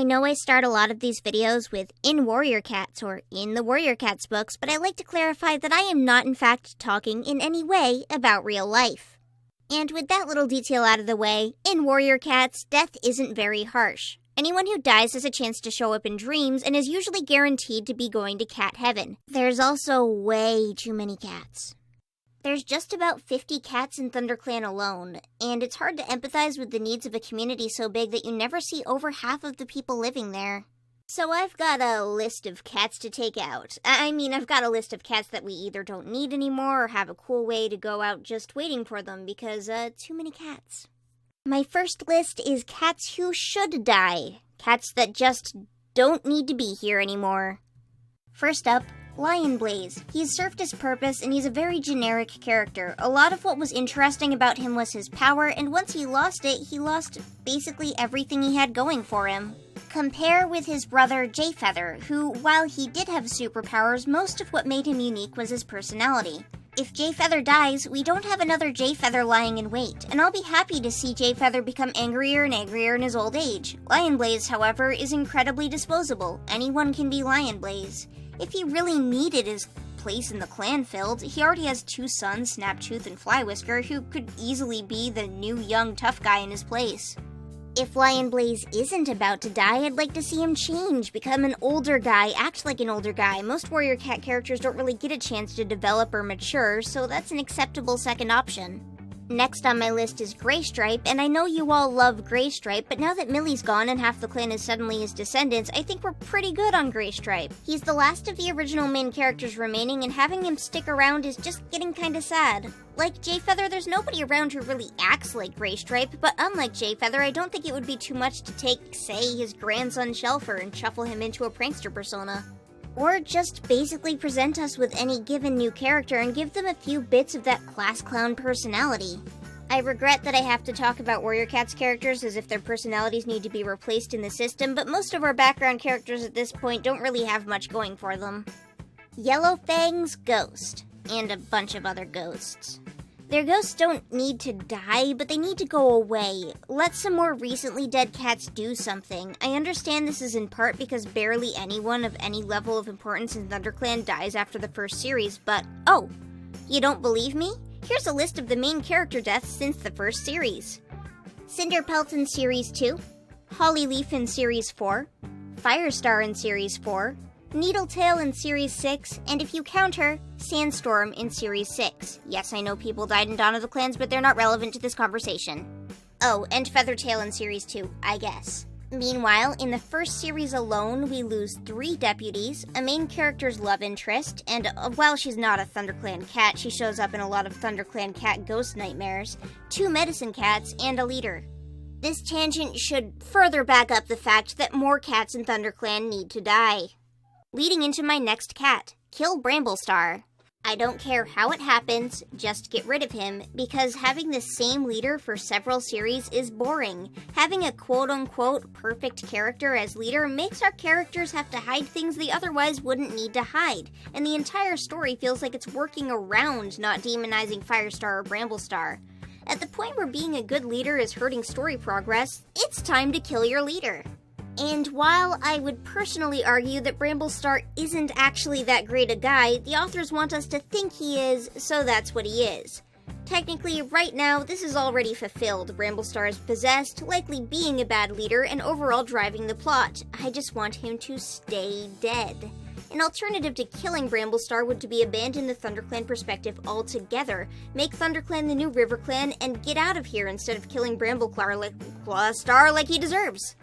I know I start a lot of these videos with in Warrior Cats or in the Warrior Cats books, but I like to clarify that I am not in fact talking in any way about real life. And with that little detail out of the way, in Warrior Cats, death isn't very harsh. Anyone who dies has a chance to show up in dreams and is usually guaranteed to be going to cat heaven. There's also way too many cats. There's just about 50 cats in ThunderClan alone, and it's hard to empathize with the needs of a community so big that you never see over half of the people living there. So I've got a list of cats to take out. I've got a list of cats that we either don't need anymore or have a cool way to go out just waiting for them because, too many cats. My first list is cats who should die. Cats that just don't need to be here anymore. First up, Lionblaze. He's served his purpose and he's a very generic character. A lot of what was interesting about him was his power, and once he lost it, he lost basically everything he had going for him. Compare with his brother Jayfeather, who, while he did have superpowers, most of what made him unique was his personality. If Jayfeather dies, we don't have another Jayfeather lying in wait, and I'll be happy to see Jayfeather become angrier and angrier in his old age. Lionblaze, however, is incredibly disposable. Anyone can be Lionblaze. If he really needed his place in the clan filled, he already has 2 sons, Snaptooth and Flywhisker, who could easily be the new young tough guy in his place. If Lionblaze isn't about to die, I'd like to see him change, become an older guy, act like an older guy. Most Warrior Cat characters don't really get a chance to develop or mature, so that's an acceptable second option. Next on my list is Graystripe, and I know you all love Graystripe, but now that Millie's gone and half the clan is suddenly his descendants, I think we're pretty good on Graystripe. He's the last of the original main characters remaining, and having him stick around is just getting kinda sad. Like Jayfeather, there's nobody around who really acts like Graystripe, but unlike Jayfeather, I don't think it would be too much to take, say, his grandson Shelfer and shuffle him into a prankster persona. Or just basically present us with any given new character and give them a few bits of that class clown personality. I regret that I have to talk about Warrior Cats characters as if their personalities need to be replaced in the system, but most of our background characters at this point don't really have much going for them. Yellowfang's Ghost, and a bunch of other ghosts. Their ghosts don't need to die, but they need to go away. Let some more recently dead cats do something. I understand this is in part because barely anyone of any level of importance in ThunderClan dies after the first series, but oh, you don't believe me? Here's a list of the main character deaths since the first series. Cinderpelt in Series 2, Hollyleaf in Series 4, Firestar in Series 4, Needletail in Series 6, and if you count her, Sandstorm in Series 6. Yes, I know people died in Dawn of the Clans, but they're not relevant to this conversation. Oh, and Feathertail in Series 2, I guess. Meanwhile, in the first series alone, we lose 3 deputies, a main character's love interest, and while she's not a ThunderClan cat, she shows up in a lot of ThunderClan cat ghost nightmares, 2 medicine cats, and a leader. This tangent should further back up the fact that more cats in ThunderClan need to die. Leading into my next cat, kill Bramblestar. I don't care how it happens, just get rid of him, because having the same leader for several series is boring. Having a quote-unquote perfect character as leader makes our characters have to hide things they otherwise wouldn't need to hide, and the entire story feels like it's working around not demonizing Firestar or Bramblestar. At the point where being a good leader is hurting story progress, it's time to kill your leader. And while I would personally argue that Bramblestar isn't actually that great a guy, the authors want us to think he is, so that's what he is. Technically, right now, this is already fulfilled. Bramblestar is possessed, likely being a bad leader, and overall driving the plot. I just want him to stay dead. An alternative to killing Bramblestar would to be abandon the ThunderClan perspective altogether, make ThunderClan the new RiverClan, and get out of here instead of killing Bramblestar like he deserves.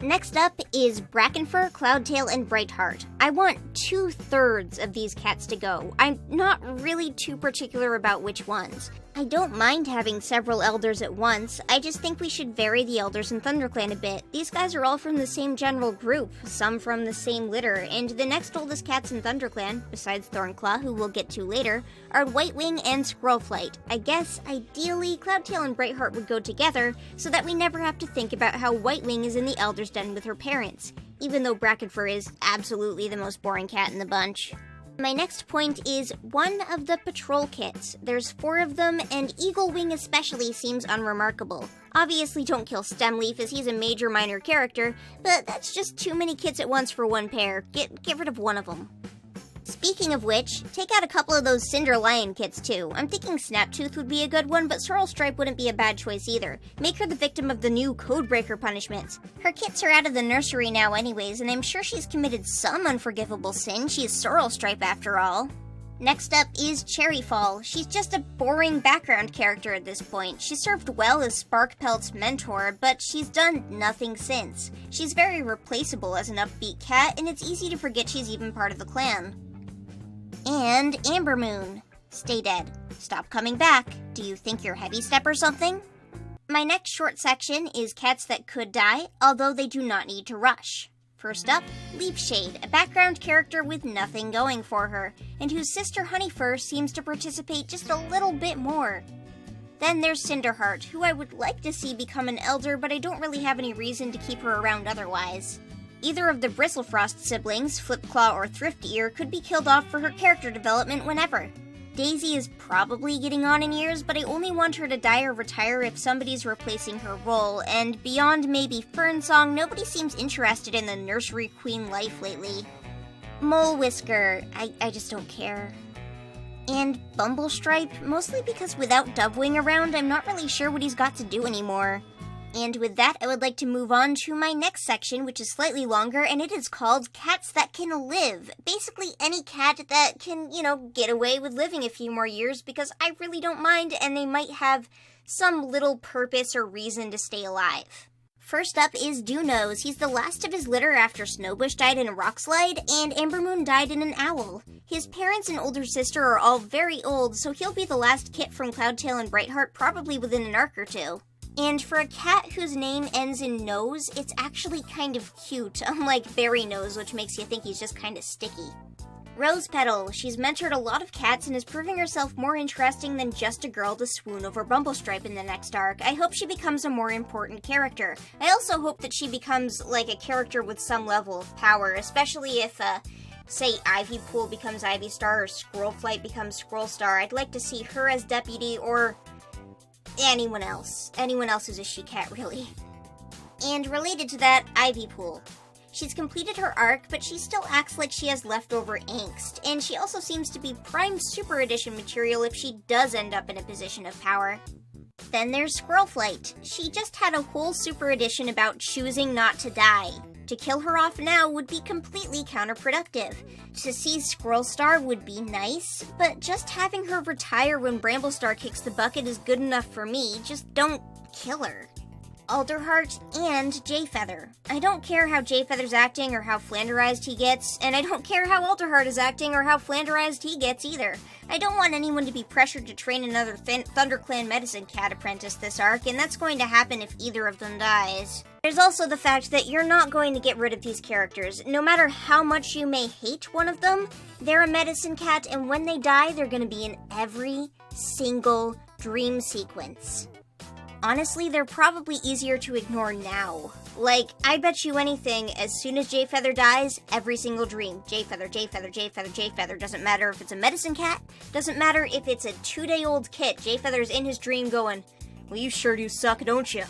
Next up is Brackenfur, Cloudtail, and Brightheart. I want 2/3 of these cats to go. I'm not really too particular about which ones. I don't mind having several elders at once, I just think we should vary the elders in ThunderClan a bit. These guys are all from the same general group, some from the same litter, and the next oldest cats in ThunderClan, besides Thornclaw, who we'll get to later, are Whitewing and Squirrelflight. I guess, ideally, Cloudtail and Brightheart would go together, so that we never have to think about how Whitewing is in the Elder's Den with her parents, even though Brackenfur is absolutely the most boring cat in the bunch. My next point is one of the patrol kits. There's 4 of them, and Eaglewing especially seems unremarkable. Obviously don't kill Stemleaf as he's a major minor character, but that's just too many kits at once for one pair. Get rid of one of them. Speaking of which, take out a couple of those Cinder Lion kits too. I'm thinking Snaptooth would be a good one, but Sorrel Stripe wouldn't be a bad choice either. Make her the victim of the new Codebreaker punishments. Her kits are out of the nursery now anyways, and I'm sure she's committed some unforgivable sin. She is Sorrel Stripe after all. Next up is Cherry Fall. She's just a boring background character at this point. She served well as Sparkpelt's mentor, but she's done nothing since. She's very replaceable as an upbeat cat, and it's easy to forget she's even part of the clan. And Amber Moon. Stay dead. Stop coming back. Do you think you're Heavy Step or something? My next short section is cats that could die, although they do not need to rush. First up, Leafshade, a background character with nothing going for her, and whose sister Honeyfur seems to participate just a little bit more. Then there's Cinderheart, who I would like to see become an elder, but I don't really have any reason to keep her around otherwise. Either of the Bristlefrost siblings, Flipclaw or Thrift Ear, could be killed off for her character development whenever. Daisy is probably getting on in years, but I only want her to die or retire if somebody's replacing her role, and beyond maybe Fernsong, nobody seems interested in the nursery queen life lately. Mole Whisker, I just don't care. And Bumblestripe, mostly because without Dubwing around, I'm not really sure what he's got to do anymore. And with that, I would like to move on to my next section, which is slightly longer, and it is called Cats That Can Live. Basically, any cat that can, get away with living a few more years, because I really don't mind, and they might have some little purpose or reason to stay alive. First up is Doonose. He's the last of his litter after Snowbush died in a rock slide, and Ambermoon died in an owl. His parents and older sister are all very old, so he'll be the last kit from Cloudtail and Brightheart probably within an arc or two. And for a cat whose name ends in nose, it's actually kind of cute, unlike Berry Nose, which makes you think he's just kind of sticky. Rose Petal. She's mentored a lot of cats and is proving herself more interesting than just a girl to swoon over Bumblestripe in the next arc. I hope she becomes a more important character. I also hope that she becomes, like, a character with some level of power, especially if, say Ivypool becomes Ivystar or Squirrelflight becomes Squirrelstar. I'd like to see her as deputy, or anyone else. Anyone else who's a she-cat, really. And related to that, Ivypool. She's completed her arc, but she still acts like she has leftover angst, and she also seems to be prime Super Edition material if she does end up in a position of power. Then there's Squirrelflight. She just had a whole Super Edition about choosing not to die. To kill her off now would be completely counterproductive. To see Squirrelstar would be nice, but just having her retire when Bramblestar kicks the bucket is good enough for me. Just don't kill her. Alderheart and Jayfeather. I don't care how Jayfeather's acting or how flanderized he gets, and I don't care how Alderheart is acting or how flanderized he gets either. I don't want anyone to be pressured to train another ThunderClan Medicine Cat apprentice this arc, and that's going to happen if either of them dies. There's also the fact that you're not going to get rid of these characters. No matter how much you may hate one of them, they're a medicine cat, and when they die, they're going to be in every single dream sequence. Honestly, they're probably easier to ignore now. Like, I bet you anything, as soon as Jayfeather dies, every single dream. Jayfeather, Jayfeather, Jayfeather, Jayfeather. Doesn't matter if it's a medicine cat. Doesn't matter if it's a 2-day-old kit. Jayfeather's in his dream going, well, you sure do suck, don't you?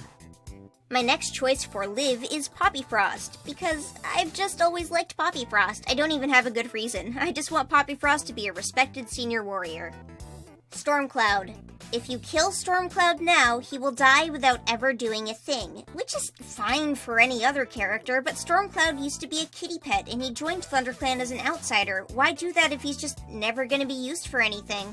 My next choice for Liv is Poppyfrost, because I've just always liked Poppyfrost. I don't even have a good reason. I just want Poppyfrost to be a respected senior warrior. Stormcloud. If you kill Stormcloud now, he will die without ever doing a thing, which is fine for any other character, but Stormcloud used to be a kitty pet and he joined ThunderClan as an outsider. Why do that if he's just never gonna be used for anything?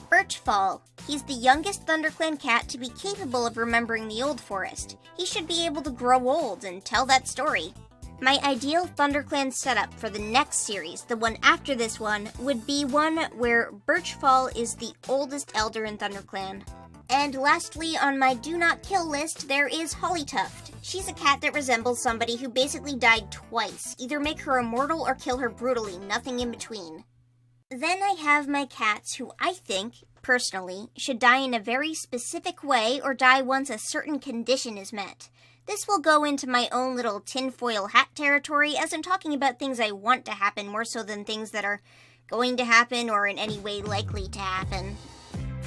Birchfall. He's the youngest ThunderClan cat to be capable of remembering the Old Forest. He should be able to grow old and tell that story. My ideal ThunderClan setup for the next series, the one after this one, would be one where Birchfall is the oldest elder in ThunderClan. And lastly, on my do not kill list, there is Hollytuft. She's a cat that resembles somebody who basically died twice. Either make her immortal or kill her brutally, nothing in between. Then I have my cats who I think, personally, should die in a very specific way or die once a certain condition is met. This will go into my own little tinfoil hat territory, as I'm talking about things I want to happen more so than things that are going to happen or in any way likely to happen.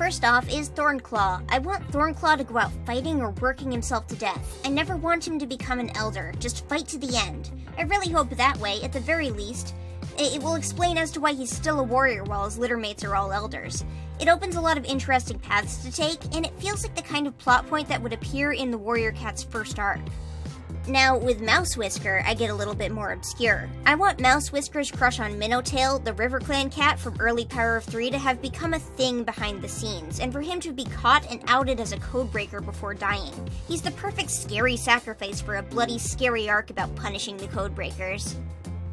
First off is Thornclaw. I want Thornclaw to go out fighting or working himself to death. I never want him to become an elder, just fight to the end. I really hope that way, at the very least, it will explain as to why he's still a warrior while his littermates are all elders. It opens a lot of interesting paths to take, and it feels like the kind of plot point that would appear in the Warrior Cat's first arc. Now, with Mouse Whisker, I get a little bit more obscure. I want Mouse Whisker's crush on Minnowtail, the RiverClan cat from early Power of Three, to have become a thing behind the scenes, and for him to be caught and outed as a codebreaker before dying. He's the perfect scary sacrifice for a bloody, scary arc about punishing the codebreakers.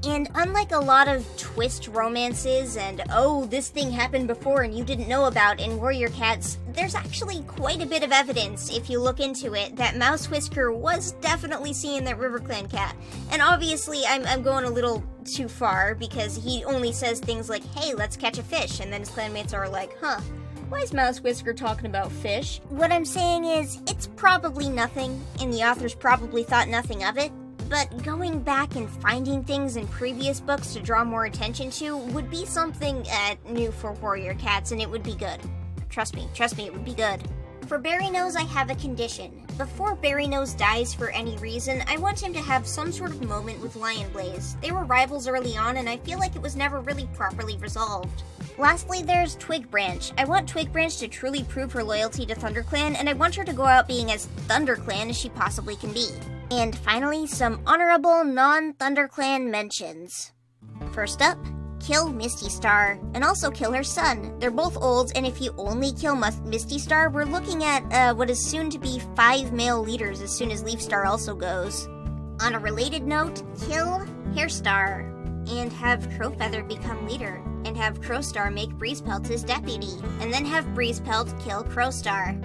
And unlike a lot of twist romances and, oh, this thing happened before and you didn't know about in Warrior Cats, there's actually quite a bit of evidence, if you look into it, that Mouse Whisker was definitely seeing that RiverClan cat. And obviously, I'm going a little too far, because he only says things like, hey, let's catch a fish, and then his clanmates are like, huh, why is Mouse Whisker talking about fish? What I'm saying is, it's probably nothing, and the authors probably thought nothing of it. But going back and finding things in previous books to draw more attention to would be something new for Warrior Cats, and it would be good. Trust me, it would be good. For Berrynose, I have a condition. Before Berrynose dies for any reason, I want him to have some sort of moment with Lionblaze. They were rivals early on, and I feel like it was never really properly resolved. Lastly, there's Twigbranch. I want Twigbranch to truly prove her loyalty to ThunderClan, and I want her to go out being as ThunderClan as she possibly can be. And finally, some honorable non-ThunderClan mentions. First up, kill Misty Star, and also kill her son. They're both old, and if you only kill Misty Star, we're looking at what is soon to be 5 male leaders as soon as Leaf Star also goes. On a related note, kill Hairstar, and have Crowfeather become leader, and have Crowstar make Breezepelt his deputy, and then have Breezepelt kill Crowstar.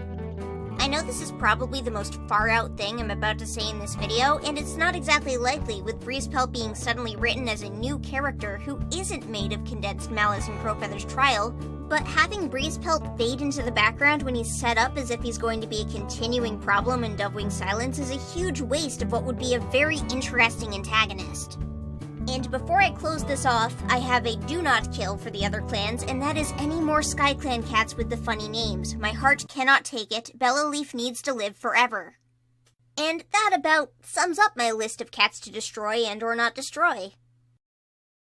I know this is probably the most far-out thing I'm about to say in this video, and it's not exactly likely, with Breezepelt being suddenly written as a new character who isn't made of condensed malice in Crowfeather's trial, but having Breezepelt fade into the background when he's set up as if he's going to be a continuing problem in Dovewing Silence is a huge waste of what would be a very interesting antagonist. And before I close this off, I have a do not kill for the other clans, and that is any more SkyClan cats with the funny names. My heart cannot take it. Bellaleaf needs to live forever. And that about sums up my list of cats to destroy and or not destroy.